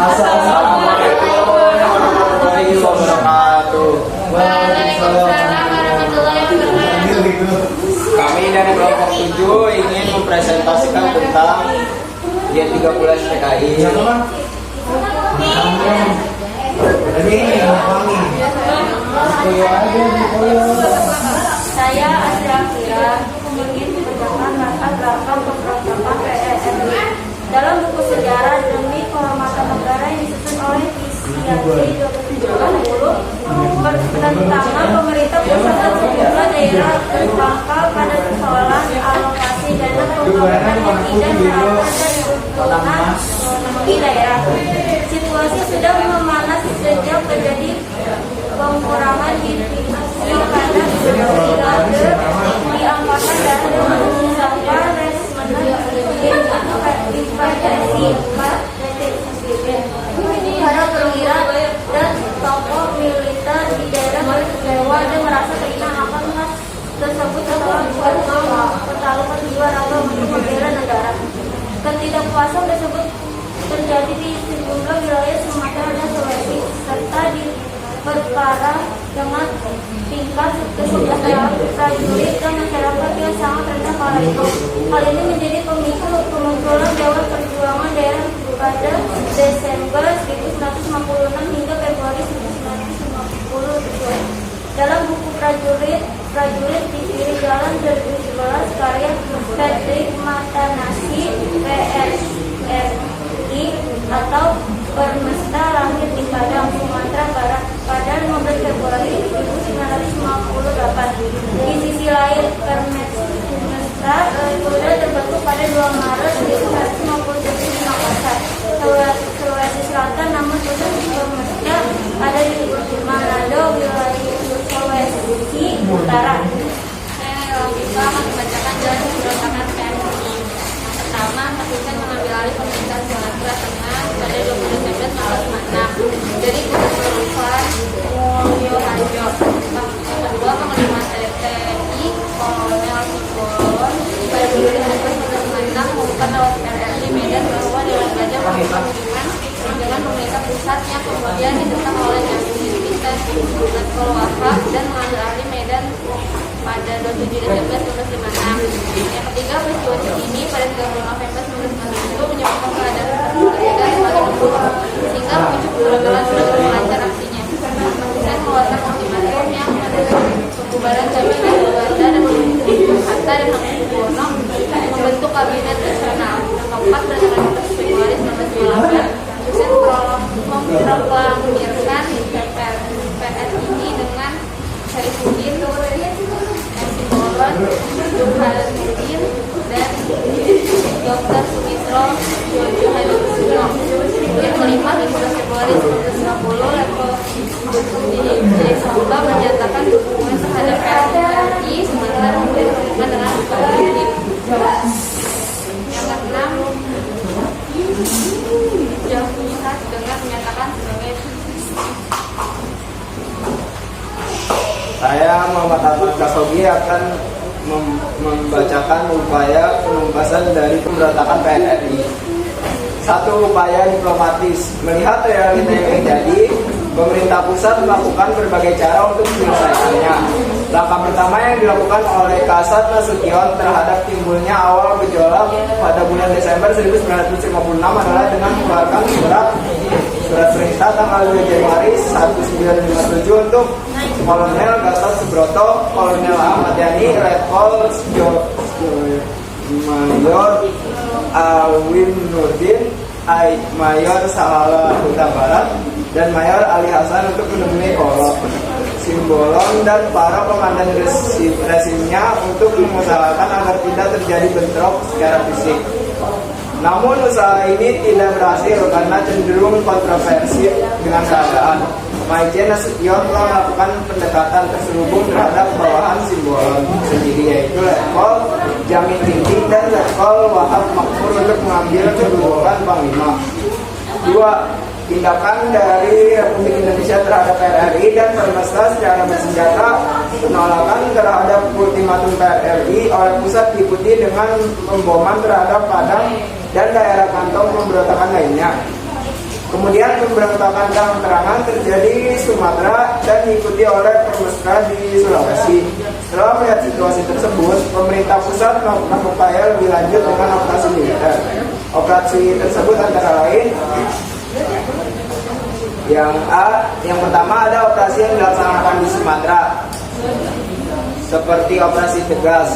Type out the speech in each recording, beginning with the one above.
Assalamualaikum warahmatullahi wabarakatuh. Waalaikumsalam warahmatullahi wabarakatuh. Kami dari kelompok 7 ingin mempresentasikan tentang Diet 13 PKI. Saya Asri Afira ingin membacakan latar belakang pemberontakan PRRI dalam buku sejarah demi kehormatan negara yang disusun oleh Kisiasi 2020 bertentangan pemerintah pusat dan sejumlah daerah berpangkal pada persoalan alokasi dana pembangunan yang tidak terarah dan di daerah. Situasi sudah memanas sejak terjadi pengurangan divisi pada brigade di Angkatan Darat dengan menyisakan resmen para perwira dan tokoh militer di daerah kecewa dan merasa kehilangan akan hal tersebut setelah pertaruhan jiwa raga untuk membela negara. Ketidakpuasan tersebut terjadi di sejumlah wilayah Sumatera dan Sulawesi serta diperparah dengan tingkat kesejahteraan prajurit dan masyarakat yang sangat rendah kala itu. Hal ini menjadi pemicu kemunculan Dewan Perjuangan Daerah pada Desember 1956 hingga Februari 1957. Dalam buku prajurit di Kiri Jalan 2011 karya Patrick Matanasi PSRI atau Permesta Langit di Padang, Sumatera Barat pada 15 Februari 1958. Di sisi lain, Permesta sudah terbentuk pada 2 Maret 1957 di Makassar, Sulawesi Selatan, namun pusat Permesta ada di Manado, wilayah Sulawesi Utara. Saya Lafifah membacakan jalan pemberontakan PRRI. Pertama, Pakistan mengambil alih pemerintahan Sumatera Tengah pada 20 Desember 1956 dari Gubernur Rufan Mulyo Harjo. Yang kedua, Panglima TNI Kolonel Simbolon pada 20 Desember 1956 mengumumkan lewat PRRI Medan bahwa Dewan Gajah melakukan hubungan dengan pemerintah pusat yang kemudian ditentang oleh Nasional Letkol Wahab dan mengambil alih Medan pada 27 Desember 1956. Yang ketiga, peristiwa ini pada 30 November 1991 menyebabkan keadaan Medan semakin buruk sehingga memicu kegagalan untuk melancar aksinya. Dan mengeluarkan ultimatum yang mendesak pembubaran Jaminan Belanda dan Hatta dan Hamengkubuwono membentuk kabinet nasional. Yang keempat, berdasarkan 1 Februari 1998 Hussein memproklamirkan PRRI dengan Syarifuddin, Simbolon, Burhanuddin, dan Dr. Sumitro Jojo Hadisino. Yang kelima, 15 Februari 1950 Letkol Jayasamba menyatakan dukungan terhadap PRRI Sumatera memberikan dengan komunif. Yang keenam, Jahmihat dengan menyatakan sebagai Saya Muhammad Ahmad Kasogi akan membacakan upaya penuntasan dari pemberontakan PRRI. Satu, upaya diplomatis. Melihat realita yang terjadi, pemerintah pusat melakukan berbagai cara untuk menyelesaikannya. Langkah pertama yang dilakukan oleh Kasat Nasution terhadap timbulnya awal gejolak pada bulan Desember 1956 adalah dengan mengeluarkan surat perintah tanggal 2 Januari 1957 untuk Kolonel Gatot Subroto, Kolonel Ahmad Yani, Letkol Mayor Alwin Nurdin, Mayor Sahala Huta Barat, dan Mayor Ali Hasan untuk menemui Kolonel Simbolon dan para komandan resimnya untuk mengusahakan agar tidak terjadi bentrok secara fisik. Namun usaha ini tidak berhasil karena cenderung kontroversi dengan keadaan. Maijen Nasution telah melakukan pendekatan terselubung terhadap bawahan Simbolon sendiri, yaitu Letkol Jamin Tingting dan Letkol Wahab Makmur untuk mengambil kedudukan Panglima. 2. Tindakan dari Republik Indonesia terhadap PRRI dan Permesta secara bersenjata. Penolakan terhadap ultimatum PRRI oleh pusat diikuti dengan pemboman terhadap Padang dan daerah kantong pemberontakan lainnya. Kemudian pemberontakan terang-terangan terjadi di Sumatera dan diikuti oleh permesra di Sulawesi. Setelah melihat situasi tersebut, pemerintah pusat melakukan upaya lebih lanjut dengan operasi militer. Operasi tersebut antara lain yang pertama ada operasi yang dilaksanakan di Sumatera seperti operasi Tegas.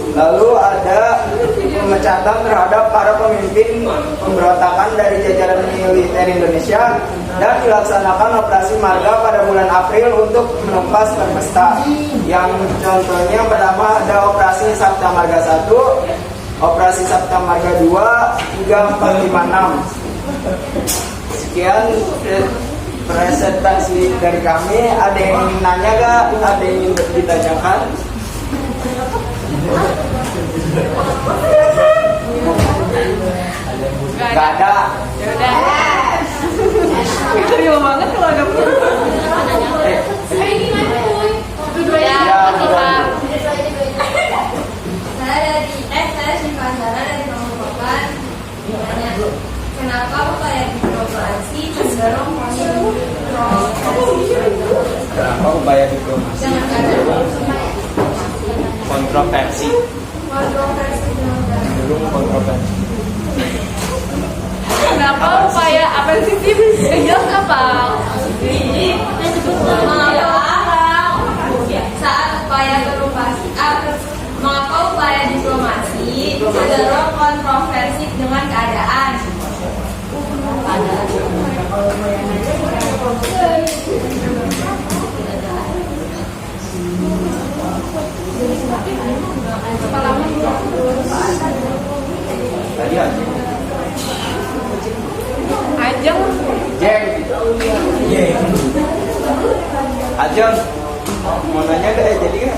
Lalu ada pemecatan terhadap para pemimpin pemberontakan dari jajaran militer Indonesia dan dilaksanakan operasi Marga pada bulan April untuk menumpas Permesta. Yang contohnya pertama ada operasi Sabta Marga 1, operasi Sabta Marga 2, 3, 4, 5, 6. Sekian presentasi dari kami. Ada yang ingin nanya gak? Ada yang ingin ditanyakan? Gak ada. Yaudah. Terima banget kalau ada kenapa upaya diplomasi cenderung Kenapa upaya diplomasi kontroversi? Cenderung kontroversi. kenapa upaya apa sih Tim? Jelas apa? Saat upaya diplomasi, mengapa upaya diplomasi cenderung kontroversi dengan keadaan? Tadi aja. Ajeng. Jeng. Ajeng. Mau nanya gak? Jadi gak?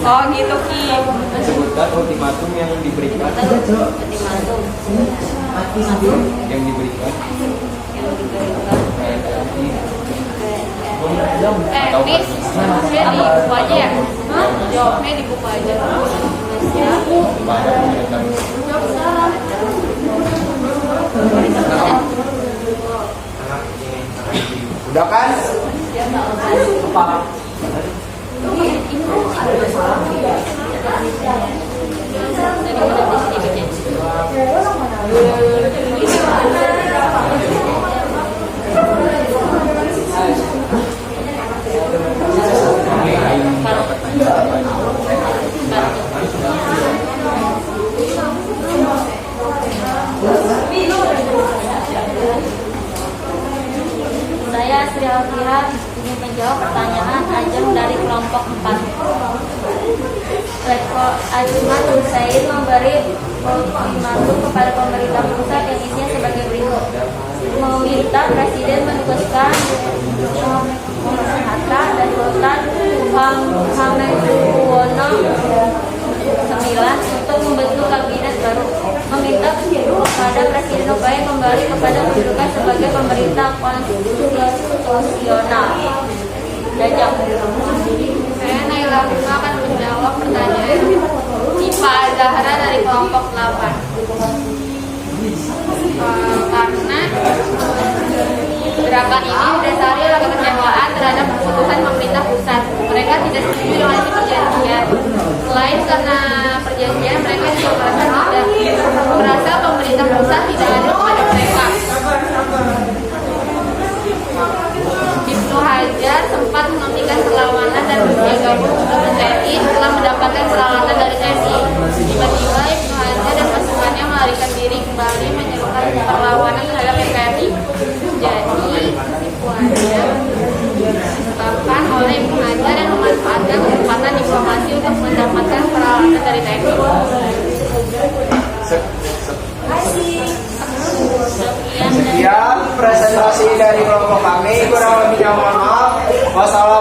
Oh gitu Ki. Sebutkan ultimatum yang diberikan. Yang diberikan. Nis, maksudnya di buku aja ya? Jawabnya di buku aja. Udah kan? Apa? Saya Sri Alfira ingin menjawab pertanyaan Ajeng dari kelompok 4. Rektor Ajman Hussein memberi ultimatum kepada pemerintah pusat yang isinya sebagai berikut: meminta Presiden menugaskan Hatta dan Sultan Hamengkubuwono IX untuk membentuk kabinet baru, meminta kepada Presiden upaya kembali kepada kedudukan sebagai pemerintah konstitusional. Jajak. Saya Naila Rima akan menjawab pertanyaan Sipa Zahra dari kelompok 8. Karena gerakan ini didasari oleh kekecewaan terhadap keputusan pemerintah pusat. Mereka tidak setuju dengan isi perjanjian. Selain karena perjanjian, mereka juga merasa pemerintah pusat tidak adil kepada mereka. Ibnu Hajar sempat menghentikan perlawanan dan bergabung dengan TNI setelah mendapatkan perlawanan dari TNI. Tiba-tiba Ibnu Hajar dan pasukannya melarikan diri kembali menyerukan perlawanan terhadap TNI. Jadi kesimpulannya disebabkan oleh Ibnu Hajar yang memanfaatkan kesempatan diplomasi untuk mendapatkan perlawanan dari TNI. Sekian presentasi dari kelompok kami. Kurang lebihnya mohon maaf. Wassalamualaikum.